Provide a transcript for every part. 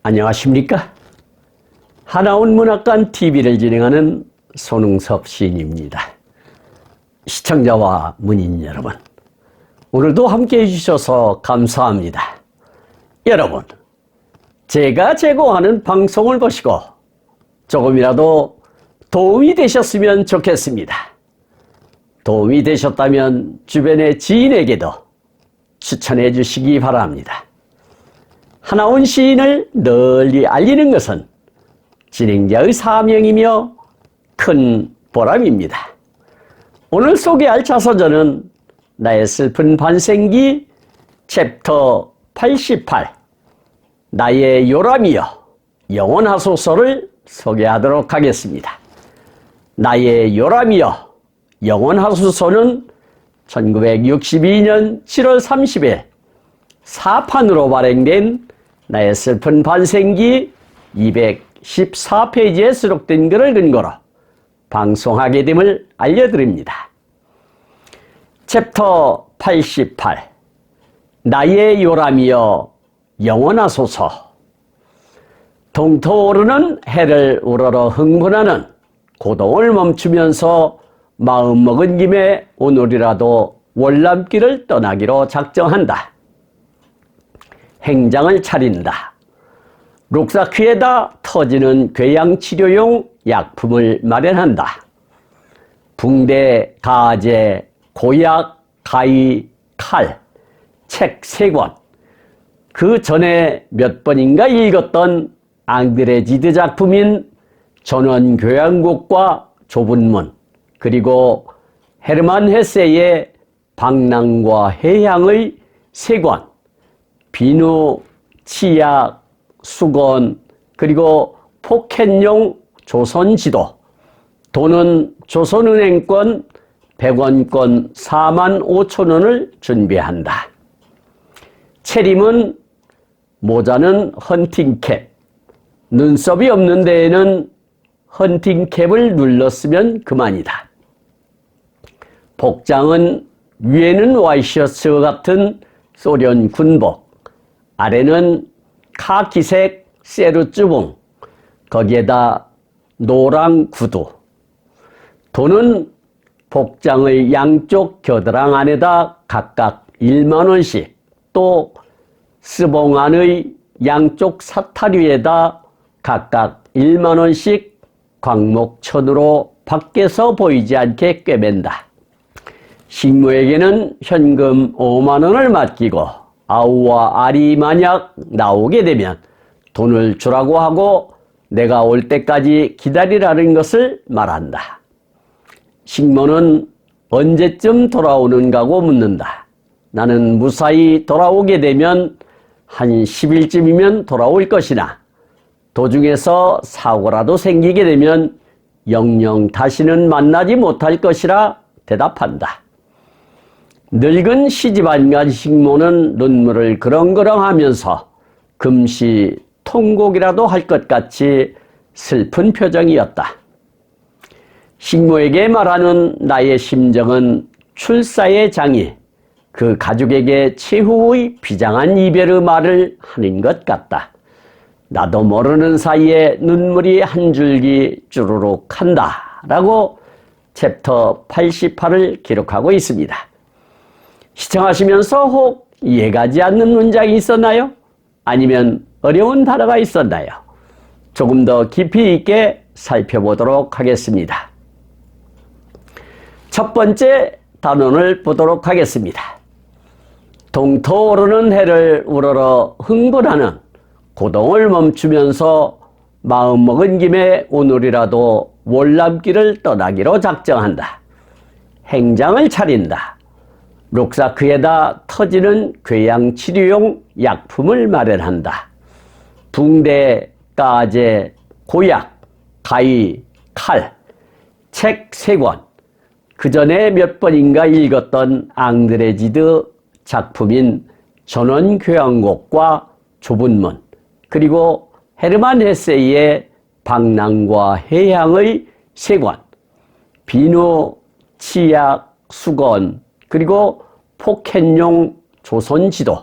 안녕하십니까? 하나온 문학관 TV를 진행하는 손흥섭 시인입니다. 시청자와 문인 여러분, 오늘도 함께해 주셔서 감사합니다. 여러분, 제가 제공하는 방송을 보시고 조금이라도 도움이 되셨으면 좋겠습니다. 도움이 되셨다면 주변의 지인에게도 추천해 주시기 바랍니다. 하나온 시인을 널리 알리는 것은 진행자의 사명이며 큰 보람입니다. 오늘 소개할 자서전은 나의 슬픈 반생기 챕터 88 나의 요람이여 영원하소서를 소개하도록 하겠습니다. 나의 요람이여 영원하소서는 1962년 7월 30일 사판으로 발행된 나의 슬픈 반생기 214페이지에 수록된 글을 근거로 방송하게 됨을 알려드립니다. 챕터 88 나의 요람이여 영원하소서. 동토오르는 해를 우러러 흥분하는 고동을 멈추면서 마음먹은 김에 오늘이라도 월남길을 떠나기로 작정한다. 행장을 차린다. 룩사퀴에다 터지는 궤양치료용 약품을 마련한다. 붕대, 가제, 고약, 가위, 칼, 책 3권, 그 전에 몇 번인가 읽었던 앙드레지드 작품인 전원교향곡과 좁은 문, 그리고 헤르만 헤세의 방랑과 해양의 3권, 비누, 치약, 수건, 그리고 포켓용 조선지도, 돈은 조선은행권 100원권 45,000원을 준비한다. 채림은 모자는 헌팅캡, 눈썹이 없는 데에는 헌팅캡을 눌렀으면 그만이다. 복장은 위에는 와이셔츠 같은 소련 군복, 아래는 카키색 세르주봉, 거기에다 노랑 구두. 돈은 복장의 양쪽 겨드랑 안에다 각각 10,000원씩, 또 스봉 안의 양쪽 사타리에다 각각 10,000원씩 광목천으로 밖에서 보이지 않게 꿰맨다. 식모에게는 현금 50,000원을 맡기고 아우와 알이 만약 나오게 되면 돈을 주라고 하고 내가 올 때까지 기다리라는 것을 말한다. 식모는 언제쯤 돌아오는가고 묻는다. 나는 무사히 돌아오게 되면 한 10일쯤이면 돌아올 것이나 도중에서 사고라도 생기게 되면 영영 다시는 만나지 못할 것이라 대답한다. 늙은 시집안 식모는 눈물을 그렁그렁 하면서 금시 통곡이라도 할 것 같이 슬픈 표정이었다. 식모에게 말하는 나의 심정은 출사의 장이 그 가족에게 최후의 비장한 이별의 말을 하는 것 같다. 나도 모르는 사이에 눈물이 한 줄기 주르륵 한다 라고 챕터 88을 기록하고 있습니다. 시청하시면서 혹 이해가지 않는 문장이 있었나요? 아니면 어려운 단어가 있었나요? 조금 더 깊이 있게 살펴보도록 하겠습니다. 첫 번째 단원을 보도록 하겠습니다. 동토오르는 해를 우러러 흥분하는 고동을 멈추면서 마음먹은 김에 오늘이라도 월남길을 떠나기로 작정한다. 행장을 차린다. 룩사크에다 터지는 궤양치료용 약품을 마련한다. 붕대, 가제, 고약, 가위, 칼, 책 3권, 그 전에 몇 번인가 읽었던 앙드레지드 작품인 전원교향곡과 좁은 문, 그리고 헤르만 헤세의 방랑과 해양의 3권, 비누, 치약, 수건, 그리고 포켓용 조선지도,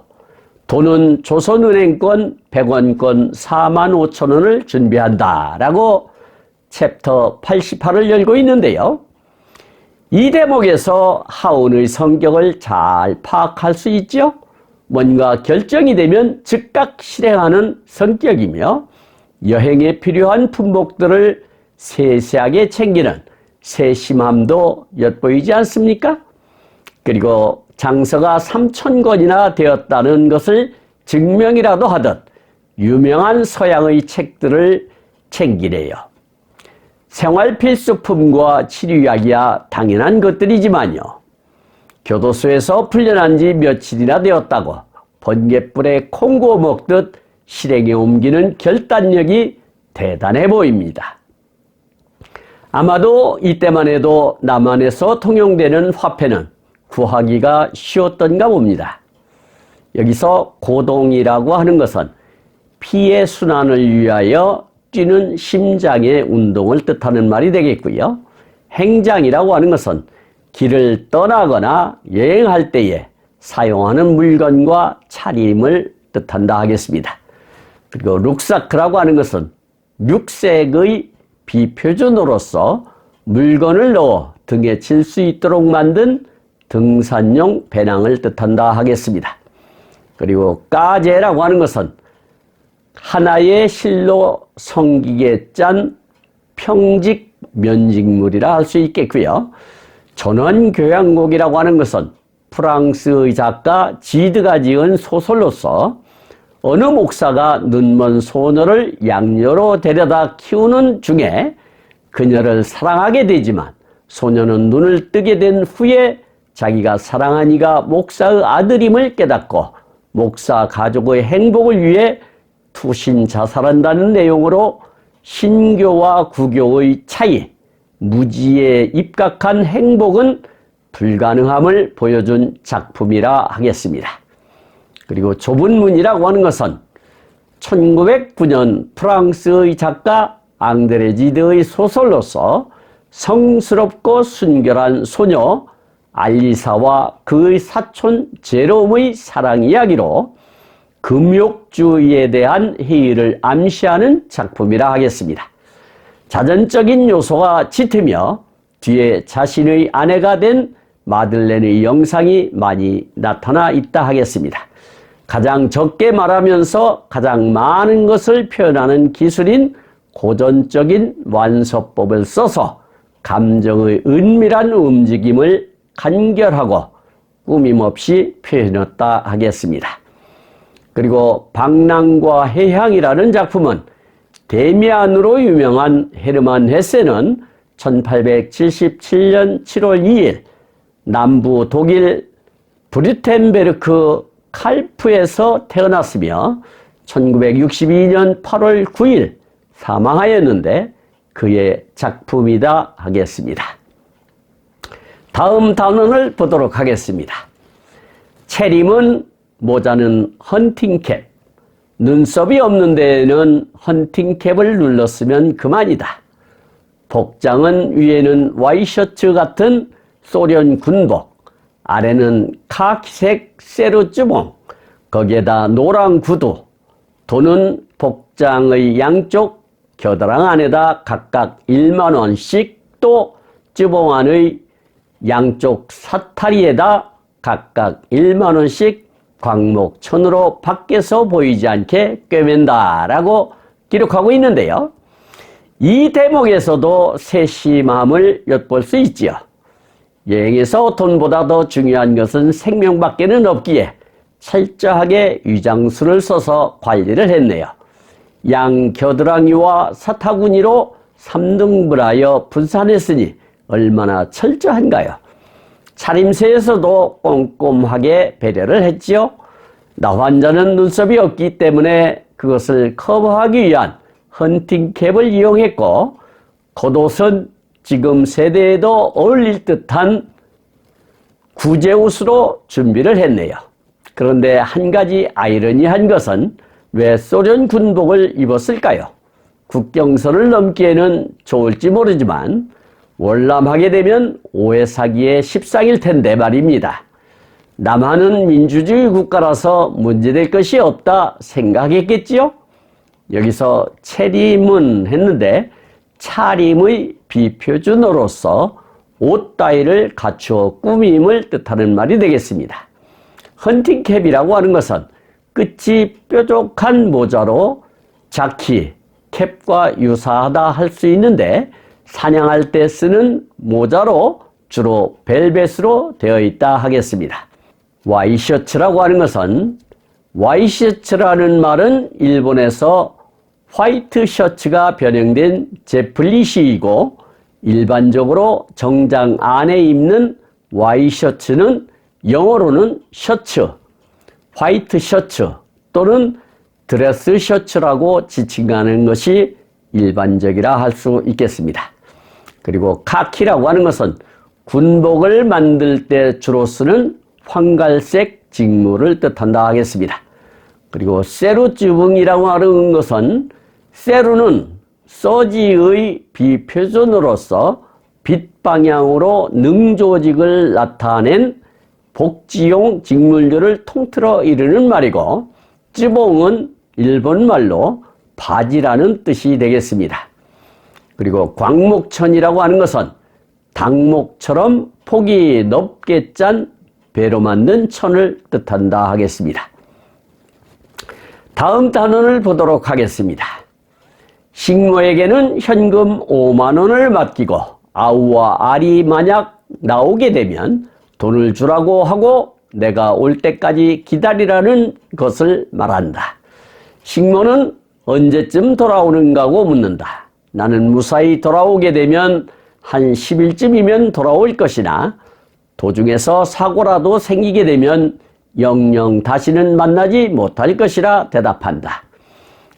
돈은 조선은행권 100원권 45,000원을 준비한다 라고 챕터 88을 열고 있는데요. 이 대목에서 하온의 성격을 잘 파악할 수 있죠. 뭔가 결정이 되면 즉각 실행하는 성격이며 여행에 필요한 품목들을 세세하게 챙기는 세심함도 엿보이지 않습니까? 그리고 장서가 3,000권이나 되었다는 것을 증명이라도 하듯 유명한 서양의 책들을 챙기래요. 생활필수품과 치료약이야 당연한 것들이지만요. 교도소에서 풀려난 지 며칠이나 되었다고 번갯불에 콩 구워 먹듯 실행에 옮기는 결단력이 대단해 보입니다. 아마도 이때만 해도 남한에서 통용되는 화폐는 구하기가 쉬웠던가 봅니다. 여기서 고동이라고 하는 것은 피의 순환을 위하여 뛰는 심장의 운동을 뜻하는 말이 되겠고요. 행장이라고 하는 것은 길을 떠나거나 여행할 때에 사용하는 물건과 차림을 뜻한다 하겠습니다. 그리고 룩사크라고 하는 것은 육색의 비표준으로서 물건을 넣어 등에 질 수 있도록 만든 등산용 배낭을 뜻한다 하겠습니다. 그리고 까제라고 하는 것은 하나의 실로 성기게 짠 평직 면직물이라 할 수 있겠고요. 전원교향곡이라고 하는 것은 프랑스의 작가 지드가 지은 소설로서 어느 목사가 눈먼 소녀를 양녀로 데려다 키우는 중에 그녀를 사랑하게 되지만 소녀는 눈을 뜨게 된 후에 자기가 사랑한 이가 목사의 아들임을 깨닫고 목사 가족의 행복을 위해 투신 자살한다는 내용으로 신교와 구교의 차이, 무지에 입각한 행복은 불가능함을 보여준 작품이라 하겠습니다. 그리고 좁은 문이라고 하는 것은 1909년 프랑스의 작가 앙드레 지드의 소설로서 성스럽고 순결한 소녀 알리사와 그의 사촌 제롬의 사랑 이야기로 금욕주의에 대한 회의를 암시하는 작품이라 하겠습니다. 자전적인 요소가 짙으며 뒤에 자신의 아내가 된 마들렌의 영상이 많이 나타나 있다 하겠습니다. 가장 적게 말하면서 가장 많은 것을 표현하는 기술인 고전적인 완서법을 써서 감정의 은밀한 움직임을 간결하고 꾸밈없이 표현했다 하겠습니다. 그리고 방랑과 해향이라는 작품은 데미안으로 유명한 헤르만 헤세는 1877년 7월 2일 남부 독일 브류텐베르크 칼프에서 태어났으며 1962년 8월 9일 사망하였는데 그의 작품이다 하겠습니다. 다음 단원을 보도록 하겠습니다. 체림은 모자는 헌팅캡, 눈썹이 없는 데에는 헌팅캡을 눌렀으면 그만이다. 복장은 위에는 와이셔츠 같은 소련 군복, 아래는 카키색 세르주봉, 거기에다 노란 구두, 돈은 복장의 양쪽 겨드랑 안에다 각각 1만원씩 또 주봉 안의 양쪽 사타리에다 각각 1만원씩 광목천으로 밖에서 보이지 않게 꿰맨다라고 기록하고 있는데요. 이 대목에서도 세심함을 엿볼 수 있지요. 여행에서 돈보다 더 중요한 것은 생명밖에는 없기에 철저하게 위장술을 써서 관리를 했네요. 양 겨드랑이와 사타구니로 3등분하여 분산했으니 얼마나 철저한가요? 차림새에서도 꼼꼼하게 배려를 했지요. 나 환자는 눈썹이 없기 때문에 그것을 커버하기 위한 헌팅캡을 이용했고 겉옷은 지금 세대에도 어울릴 듯한 구제옷으로 준비를 했네요. 그런데 한 가지 아이러니한 것은 왜 소련 군복을 입었을까요? 국경선을 넘기에는 좋을지 모르지만 월남하게 되면 오해 사기의 십상일 텐데 말입니다. 남한은 민주주의 국가라서 문제될 것이 없다 생각했겠지요? 여기서 차림은 했는데 차림의 비표준어로서 옷 따위를 갖추어 꾸밈을 뜻하는 말이 되겠습니다. 헌팅캡이라고 하는 것은 끝이 뾰족한 모자로 자키, 캡과 유사하다 할 수 있는데 사냥할 때 쓰는 모자로 주로 벨벳으로 되어 있다 하겠습니다. 와이셔츠라고 하는 것은 와이셔츠라는 말은 일본에서 화이트 셔츠가 변형된 제플릿이고 일반적으로 정장 안에 입는 와이셔츠는 영어로는 셔츠, 화이트 셔츠 또는 드레스 셔츠라고 지칭하는 것이 일반적이라 할 수 있겠습니다. 그리고 카키라고 하는 것은 군복을 만들 때 주로 쓰는 황갈색 직물을 뜻한다 하겠습니다. 그리고 세루주붕이라고 하는 것은 세루는 서지의 비표준으로서 빛 방향으로 능조직을 나타낸 복지용 직물들을 통틀어 이르는 말이고 쯔봉은 일본말로 바지라는 뜻이 되겠습니다. 그리고 광목천이라고 하는 것은 닭목처럼 폭이 넓게 짠 배로 만든 천을 뜻한다 하겠습니다. 다음 단원을 보도록 하겠습니다. 식모에게는 현금 5만 원을 맡기고 아우와 알이 만약 나오게 되면 돈을 주라고 하고 내가 올 때까지 기다리라는 것을 말한다. 식모는 언제쯤 돌아오는가고 묻는다. 나는 무사히 돌아오게 되면 한 10일쯤이면 돌아올 것이나 도중에서 사고라도 생기게 되면 영영 다시는 만나지 못할 것이라 대답한다.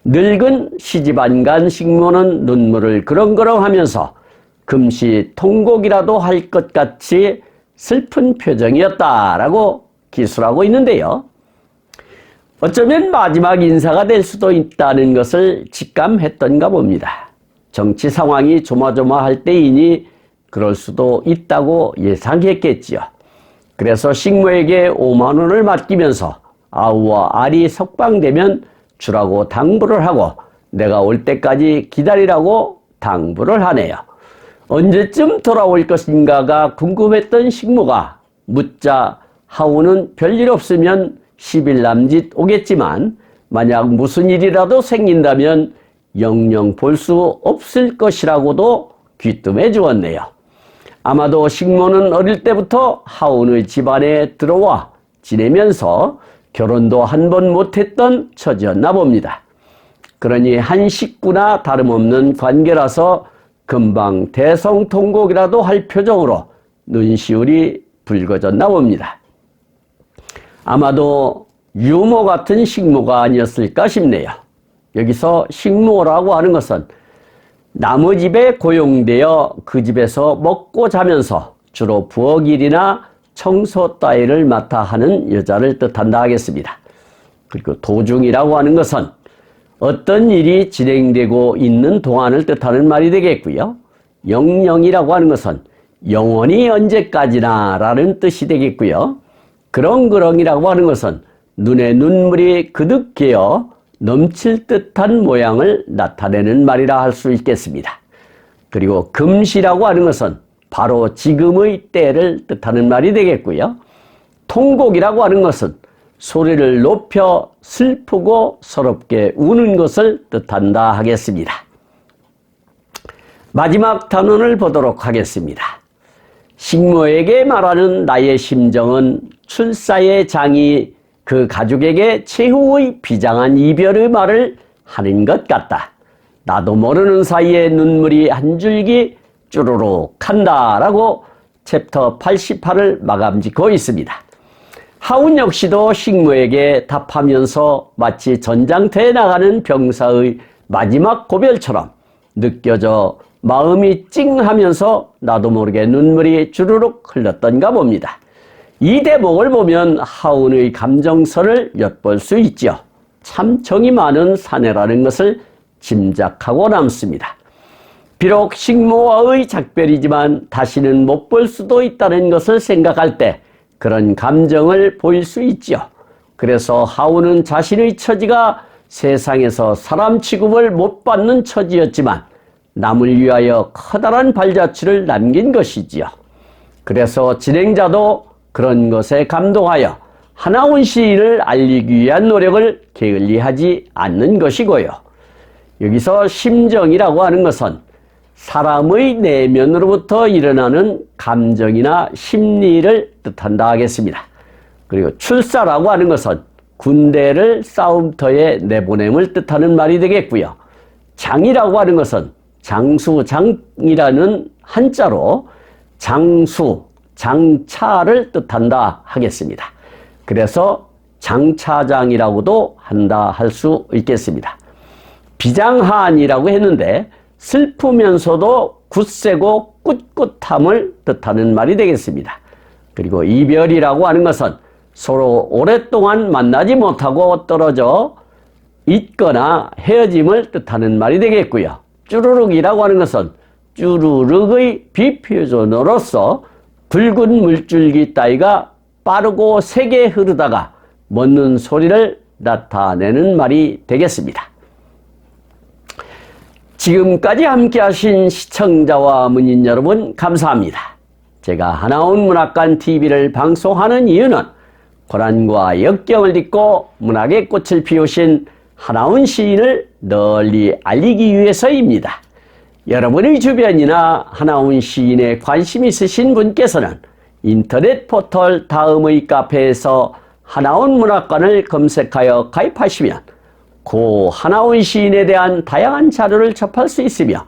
늙은 시집 안 간 식모는 눈물을 그렁그렁 하면서 금시 통곡이라도 할 것 같이 슬픈 표정이었다라고 기술하고 있는데요. 어쩌면 마지막 인사가 될 수도 있다는 것을 직감했던가 봅니다. 정치 상황이 조마조마할 때이니 그럴 수도 있다고 예상했겠지요. 그래서 식모에게 5만 원을 맡기면서 아우와 알이 석방되면 주라고 당부를 하고 내가 올 때까지 기다리라고 당부를 하네요. 언제쯤 돌아올 것인가가 궁금했던 식모가 묻자 하우는 별일 없으면 10일 남짓 오겠지만 만약 무슨 일이라도 생긴다면 영영 볼 수 없을 것이라고도 귀뜸해 주었네요. 아마도 식모는 어릴 때부터 하운의 집안에 들어와 지내면서 결혼도 한 번 못했던 처지였나 봅니다. 그러니 한 식구나 다름없는 관계라서 금방 대성통곡이라도 할 표정으로 눈시울이 붉어졌나 봅니다. 아마도 유모 같은 식모가 아니었을까 싶네요. 여기서 식모라고 하는 것은 남의 집에 고용되어 그 집에서 먹고 자면서 주로 부엌 일이나 청소 따위를 맡아 하는 여자를 뜻한다 하겠습니다. 그리고 도중이라고 하는 것은 어떤 일이 진행되고 있는 동안을 뜻하는 말이 되겠고요. 영영이라고 하는 것은 영원히 언제까지나 라는 뜻이 되겠고요. 그렁그렁이라고 하는 것은 눈에 눈물이 그득 개어 넘칠 듯한 모양을 나타내는 말이라 할 수 있겠습니다. 그리고 금시라고 하는 것은 바로 지금의 때를 뜻하는 말이 되겠고요. 통곡이라고 하는 것은 소리를 높여 슬프고 서럽게 우는 것을 뜻한다 하겠습니다. 마지막 단원을 보도록 하겠습니다. 식모에게 말하는 나의 심정은 출사의 장이 그 가족에게 최후의 비장한 이별의 말을 하는 것 같다. 나도 모르는 사이에 눈물이 한 줄기 쭈루룩 한다라고 챕터 88을 마감 짓고 있습니다. 하운 역시도 식모에게 답하면서 마치 전장터에 나가는 병사의 마지막 고별처럼 느껴져 마음이 찡하면서 나도 모르게 눈물이 주르륵 흘렀던가 봅니다. 이 대목을 보면 하운의 감정선을 엿볼 수 있죠. 참 정이 많은 사내라는 것을 짐작하고 남습니다. 비록 식모와의 작별이지만 다시는 못 볼 수도 있다는 것을 생각할 때 그런 감정을 보일 수 있지요. 그래서 하우는 자신의 처지가 세상에서 사람 취급을 못 받는 처지였지만 남을 위하여 커다란 발자취를 남긴 것이지요. 그래서 진행자도 그런 것에 감동하여 하나온 시인을 알리기 위한 노력을 게을리하지 않는 것이고요. 여기서 심정이라고 하는 것은 사람의 내면으로부터 일어나는 감정이나 심리를 뜻한다 하겠습니다. 그리고 출사라고 하는 것은 군대를 싸움터에 내보냄을 뜻하는 말이 되겠고요. 장이라고 하는 것은 장수장이라는 한자로 장수, 장차를 뜻한다 하겠습니다. 그래서 장차장이라고도 한다 할 수 있겠습니다. 비장한이라고 했는데 슬프면서도 굳세고 꿋꿋함을 뜻하는 말이 되겠습니다. 그리고 이별이라고 하는 것은 서로 오랫동안 만나지 못하고 떨어져 있거나 헤어짐을 뜻하는 말이 되겠고요. 쭈루룩이라고 하는 것은 쭈루룩의 비표준어로서 붉은 물줄기 따위가 빠르고 세게 흐르다가 멎는 소리를 나타내는 말이 되겠습니다. 지금까지 함께 하신 시청자와 문인 여러분 감사합니다. 제가 하나온 문학관 TV를 방송하는 이유는 고난과 역경을 딛고 문학의 꽃을 피우신 하나온 시인을 널리 알리기 위해서입니다. 여러분의 주변이나 하나온 시인에 관심 있으신 분께서는 인터넷 포털 다음의 카페에서 하나온 문학관을 검색하여 가입하시면 고 하나온 시인에 대한 다양한 자료를 접할 수 있으며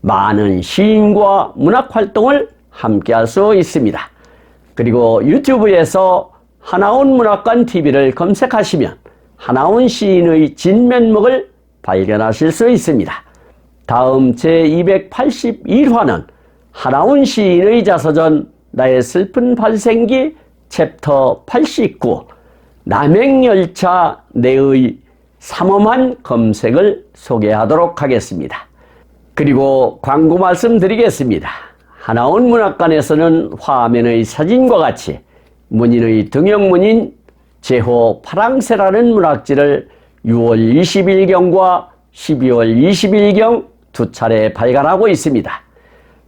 많은 시인과 문학활동을 함께 할 수 있습니다. 그리고 유튜브에서 하나온 문학관 TV를 검색하시면 하나온 시인의 진면목을 발견하실 수 있습니다. 다음 제281화는 하나온 시인의 자서전 나의 슬픈 발생기 챕터 89 남행열차 내의 삼엄한 검색을 소개하도록 하겠습니다. 그리고 광고 말씀드리겠습니다. 하나온 문학관에서는 화면의 사진과 같이 문인의 등용문인 제호 파랑새라는 문학지를 6월 20일경과 12월 20일경 두 차례 발간하고 있습니다.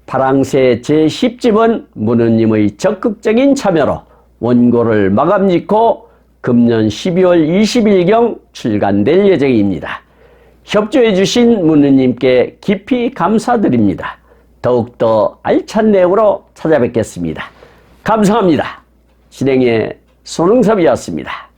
파랑새 제10집은 문우님의 적극적인 참여로 원고를 마감짓고 금년 12월 20일경 출간될 예정입니다. 협조해 주신 문우님께 깊이 감사드립니다. 더욱더 알찬 내용으로 찾아뵙겠습니다. 감사합니다. 진행의 손흥섭이었습니다.